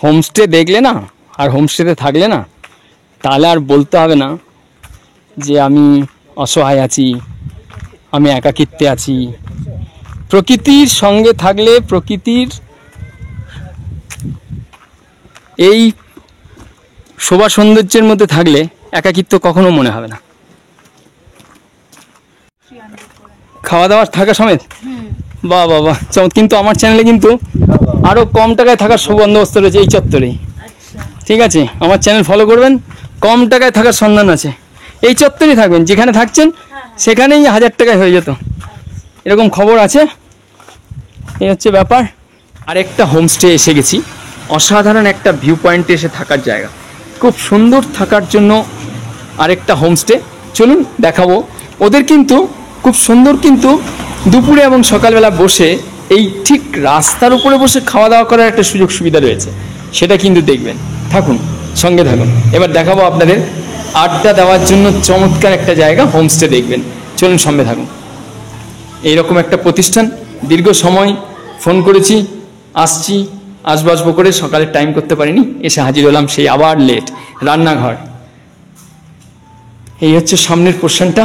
Homestay দেখলে না আর হোমস্টেতে থাকলে না, তাহলে আর বলতে হবে না যে আমি অসহায় আছি, আমি একাকিত্বে আছি। প্রকৃতির সঙ্গে থাকলে, প্রকৃতির এই শোভা সৌন্দর্যের মধ্যে থাকলে একাকিত্ব কখনো মনে হবে না। খাওয়া দাওয়া থাকা সমেত, বাহ বাহ বাহ চমৎকার। কিন্তু আমার চ্যানেলে কিন্তু আরও কম টাকায় থাকার সব বন্দোবস্ত রয়েছে এই চত্বরেই। ঠিক আছে, আমার চ্যানেল ফলো করবেন, কম টাকায় থাকার সন্ধান আছে। এই চত্বরেই থাকবেন, যেখানে থাকছেন সেখানেই 1000 টাকায় হয়ে যেত, এরকম খবর আছে। এই হচ্ছে ব্যাপার। আরেকটা হোমস্টে এসে গেছি, অসাধারণ একটা ভিউ পয়েন্টে এসে থাকার জায়গা, খুব সুন্দর থাকার জন্য আরেকটা হোমস্টে। চলুন দেখাবো ওদের। কিন্তু খুব সুন্দর, কিন্তু দুপুরে এবং সকালবেলা বসে এই ঠিক রাস্তার উপরে বসে খাওয়া দাওয়া করার একটা সুযোগ সুবিধা রয়েছে, সেটা কিন্তু দেখবেন। থাকুন, সঙ্গে থাকুন। এবার দেখাবো আপনাদের আড্ডা দেওয়ার জন্য চমৎকার একটা জায়গা, হোমস্টে দেখবেন। চলুন সঙ্গে থাকুন। এইরকম একটা প্রতিষ্ঠান, দীর্ঘ সময় ফোন করেছি, আসবো করে সকালে টাইম করতে পারিনি, এসে হাজির হলাম সেই আবার লেট। রান্নাঘর, এই হচ্ছে সামনের পোর্শনটা,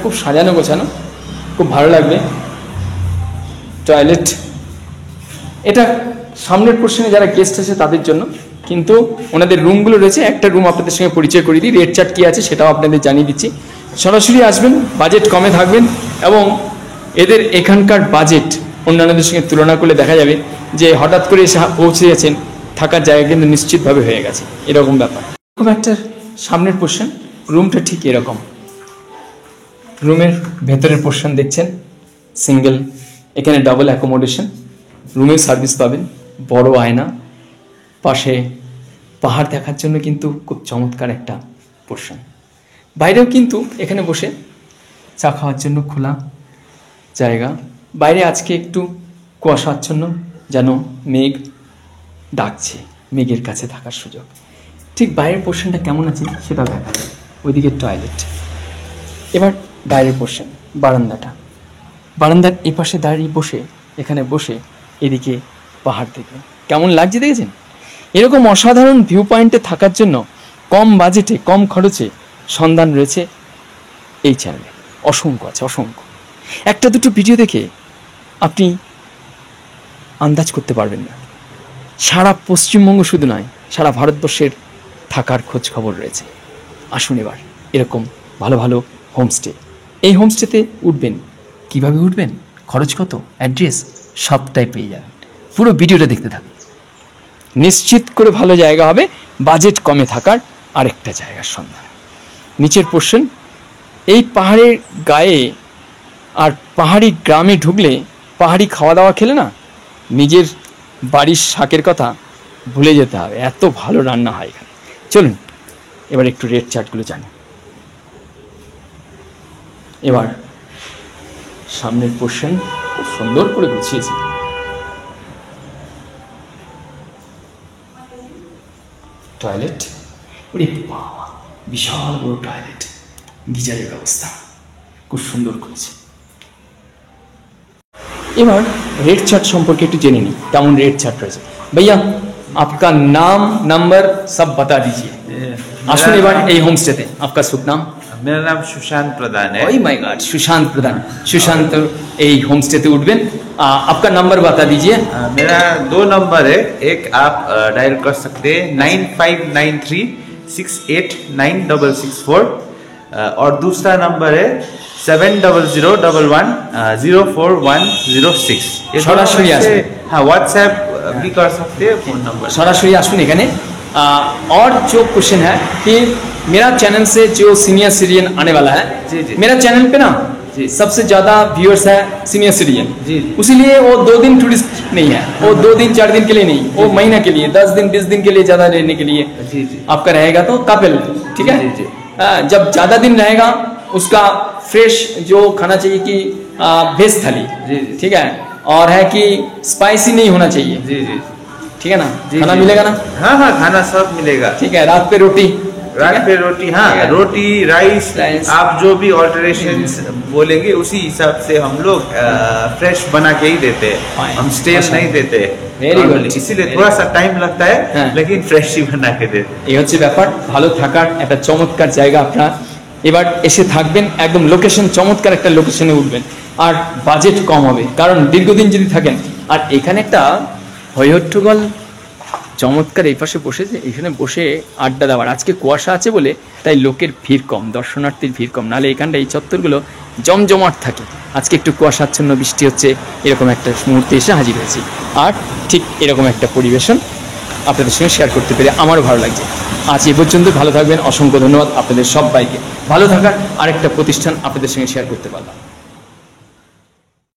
খুব সাজানো গোছানো, খুব ভালো লাগবে। টয়লেট, এটা সামনের পোর্শনে যারা গেস্ট আছে তাদের জন্য, কিন্তু ওনাদের রুমগুলো রয়েছে। একটা রুম আপনাদের সঙ্গে পরিচয় করিয়ে দিই, রেট চার্ট কী আছে সেটাও আপনাদের জানিয়ে দিচ্ছি। সরাসরি আসবেন, বাজেট কমে থাকবেন, এবং এদের এখানকার বাজেট অন্যান্যদের সঙ্গে তুলনা করলে দেখা যাবে যে হঠাৎ করে এসে পৌঁছে গেছেন, থাকার জায়গা কিন্তু নিশ্চিতভাবে হয়ে গেছে, এরকম ব্যাপার। এরকম একটা সামনের পোর্শন, রুমটা ঠিক এরকম। রুমের ভেতরের পোর্শন দেখছেন, সিঙ্গেল, এখানে ডাবল অ্যাকোমোডেশন। রুমে সার্ভিস পাবেন, বড় আয়না, পাশে পাহাড় দেখার জন্য কিন্তু খুব চমৎকার একটা পোর্শন। বাইরেও কিন্তু এখানে বসে চা খাওয়ার জন্য খোলা জায়গা। বাইরে আজকে একটু কুয়াশাচ্ছন্ন, যেন মেঘ ডাকছে, মেঘের কাছে থাকার সুযোগ। ঠিক বাইরের পোর্শনটা কেমন আছে সেটা দেখা, ওইদিকে টয়লেট। এবার বাইরের পোর্শন, বারান্দার এপাশে দাঁড়িয়ে বসে, এখানে বসে এদিকে পাহাড় দেখবেন, কেমন লাগছে দেখেছেন। এরকম অসাধারণ ভিউ পয়েন্টে থাকার জন্য কম বাজেটে, কম খরচে সন্ধান রয়েছে এই চ্যানেলে, অসংখ্য আছে, অসংখ্য। একটা দুটো ভিডিও দেখে আপনি আন্দাজ করতে পারবেন না, সারা পশ্চিমবঙ্গ শুধু নয়, সারা ভারতবর্ষের থাকার খোঁজ খবর রয়েছে। আসুন এবার এরকম ভালো ভালো হোমস্টে। এই হোমস্টেতে উঠবেন, কিভাবে উঠবেন, খরচ কত, অ্যাড্রেস সবটাই পেয়ে যাবেন। পুরো ভিডিওটা দেখতে থাকুন, নিশ্চিত করে ভালো জায়গা হবে, বাজেট কমে থাকার আরেকটা জায়গার সন্ধান। নিচের পোর্শন, এই পাহাড়ের গায়ে আর পাহাড়ি গ্রামে ঢুকলে, পাহাড়ি খাওয়া দাওয়া খেলে না, নিজের বাড়ির শাকের কথা ভুলে যেতে হবে, এত ভালো রান্না হয় এখানে। চলুন এবার একটু রেট চার্টগুলো জানি। এবার সামনের পোর্শন খুব সুন্দর করে গুছিয়েছি। টয়লেট, ওরে বাবা, বিশাল বড় টয়লেট, গিজারের ব্যবস্থা খুব সুন্দর করেছে। এবার रेट चार्ट সম্পর্কে একটু জেনে নিই, কেমন रेट चार्ट রয়েছে। भैया आपका नाम नंबर सब बता दीजिए। আসুন এবার এই হোমস্টেতে, आपका शुभ नाम? मेरा नाम सुशांत प्रधान है। ओह माय गॉड, सुशांत प्रधान। सुशांत এই হোমস্টেতে उठबेन। आपका नंबर बता दीजिए। मेरा 2 नंबर है, एक आप डायल कर सकते हैं 9593689664, और दूसरा नंबर है 7001104106। সরাসরি আসুন। हाँ, व्हाट्सएप भी कर सकते हैं, फोन नंबर সরাসরি আসুন এখানে। और जो क्वेश्चन है कि मेरा चैनल से जो सीनियर सिटीजन आने वाला है, जी जी, मेरा चैनल पे ना जी सबसे ज्यादा व्यूअर्स है सीनियर सिटीजन, जी, उसीलिए वो 2 दिन टूरिस्ट नहीं है, वो 2 दिन 4 दिन के लिए नहीं, वो महीना के लिए, 10 दिन 20 दिन के लिए ज्यादा रहने के लिए जी जी आपका रहेगा तो कपल, ठीक है। जी जी, जब ज्यादा दिन रहेगा उसका फ्रेश जो खाना चाहिए कि वेज थाली, जी, ठीक है, और है कि स्पाइसी नहीं होना चाहिए, जी जी, ठीक है ना, जी, खाना जी, मिलेगा ना? हाँ हाँ, खाना सब मिलेगा, ठीक है। रात पे रोटी, रात पे रोटी, हाँ ठीक है। रोटी राइस Rice। आप जो भी ऑल्टरेशन बोलेंगे उसी हिसाब से हम लोग फ्रेश बना के ही देते हैं, Fine। हम स्टेल Awesome। नहीं देते हैं। Very good। Normally, इसीलिए Very थोड़ा good। सा टाइम लगता হ্যাঁ। है लेकिन फ्रेश ही बना के देते हैं। এই হচ্ছে ব্যাপার, ভালো থাকার একটা চমৎকার জায়গা। আপনারা এবার এসে থাকবেন, একদম লোকেশন চমৎকার একটা লোকেশনে উঠবেন, আর বাজেট কম হবে, কারণ দীর্ঘদিন যদি থাকেন। আর এখানে একটা হইহট্টগোল চমৎকার এই পাশে বসেছে, এখানে বসে আড্ডা দেওয়ার। আজকে কুয়াশা আছে বলে তাই লোকের ভিড় কম, দর্শনার্থীর ভিড় কম, নাহলে এখানটা এই চত্বরগুলো জমজমাট থাকে। আজকে একটু কুয়াশাচ্ছন্ন, বৃষ্টি হচ্ছে, এরকম একটা মুহূর্তে এসে হাজির হয়েছি। আর ঠিক এরকম একটা পরিবেশন আপনাদের সঙ্গে শেয়ার করতে পেরে আমারও ভালো লাগছে। আজ এ পর্যন্ত, ভালো থাকবেন, অসংখ্য ধন্যবাদ আপনাদের সবাইকে। ভালো থাকার আরেকটা প্রতিষ্ঠান আপনাদের সঙ্গে শেয়ার করতে পারলাম।